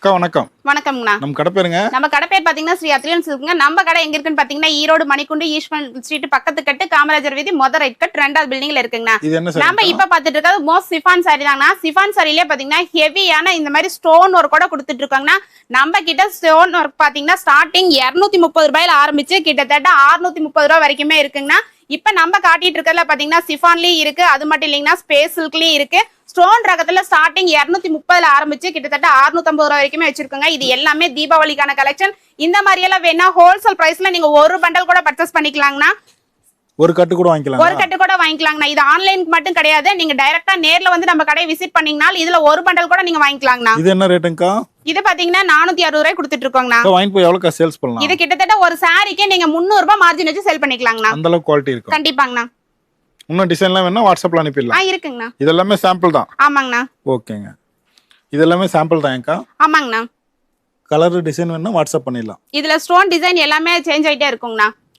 அக்கா வணக்கம். வணக்கம்ங்கண்ணா. நம்ம கடை பேருங்க? நம்ம கடை பேர் பாத்தீங்கன்னா ஸ்ரீ அத்ரியன் சில்க்ங்க. நம்ம கடை எங்க இருக்குன்னு பாத்தீங்கன்னா ஈரோடு மணிக்குண்டு ஈஸ்வரன் ஸ்ட்ரீட் பக்கத்து கட்டு காமராஜர் வீதி மொத ரைட் கட் 2வது பில்டிங்ல இருக்குங்கண்ணா. இது என்ன சார்? நம்ம இப்ப பாத்துட்டு இருக்கிறது மோஸ்ட் சிஃபான் சாரி தாங்கண்ணா. சிஃபான் சாரிலே பாத்தீங்கன்னா ஹெவியான இந்த மாதிரி ஸ்டோன் ஒர்க் கூட கொடுத்துட்டு இருக்காங்கண்ணா. நம்ம கிட்ட ஸ்டோன் ஒர்க் பாத்தீங்கன்னா ஸ்டார்டிங் 230 ரூபாயில ஆரம்பிச்சு கிட்டத்தட்ட 630 ரூபாய் வரைக்குமே இருக்குங்கண்ணா. இப்ப நம்ம காட்டிட்டு இருக்கிறதுல பாத்தீங்கன்னா சிஃபான்லயும் இருக்கு, அது மட்டும் இல்லைங்கன்னா ஸ்பேஸ் சில்க்லயும் இருக்கு. ஸ்டோன் ரகத்துல ஸ்டார்டிங் 230 ஆரம்பிச்சு கிட்டத்தட்ட 650 ரூபாய் வரைக்குமே வச்சிருக்கோங்க. இது எல்லாமே தீபாவளிக்கான கலெக்ஷன். இந்த மாதிரி எல்லாம் வேணா ஹோல்சேல் பிரைஸ்ல நீங்க ஒரு பண்டல் கூட பர்ச்சேஸ் பண்ணிக்கலாங்கண்ணா. ஒரு கட்டு கூட வாங்கிக்கலாம். ஒரு கட்டு கூட வாங்கிக்கலாங்கண்ணா. இது ஆன்லைனுக்கு மட்டும் கிடையாது, நீங்க டைரக்டா நேர்ல வந்து நம்ம கடையை விசிட் பண்ணீங்கனால இதுல ஒரு பண்டல் கூட நீங்க வாங்கிக்கலாங்கண்ணா. இது என்ன ரேட்டுங்கா? இது பாத்தீங்கன்னா 460 ரூபாய் கொடுத்துட்டு இருக்கோங்கண்ணா. வாங்கி போய் எவ்வளவு சேல்ஸ் பண்ணலாம்? இது கிட்டத்தட்ட ஒரு சாரிக்கு நீங்க 300 ரூபாய் மார்ஜின் வச்சு சேல் பண்ணிக்கலாங்கண்ணா. அந்த அளவுக்கு குவாலிட்டி இருக்கும். கண்டிப்பாங்கண்ணா. இன்னும் டிசைன்லாம் வேணா வாட்ஸ்அப்ல அனுப்பிடலாம். இருக்குங்கண்ணா. இதெல்லாமே சாம்பிள் தான். ஆமாங்கண்ணா. ஓகேங்க. இதெல்லாமே சாம்பிள் தான்க்கா. ஆமாங்கண்ணா. கலர் டிசைன் வேணா வாட்ஸ்அப் பண்ணிடலாம். இதுல ஸ்டோன் டிசைன் எல்லாமே சேஞ்ச் ஆயிட்டே இருக்குங்கண்ணா.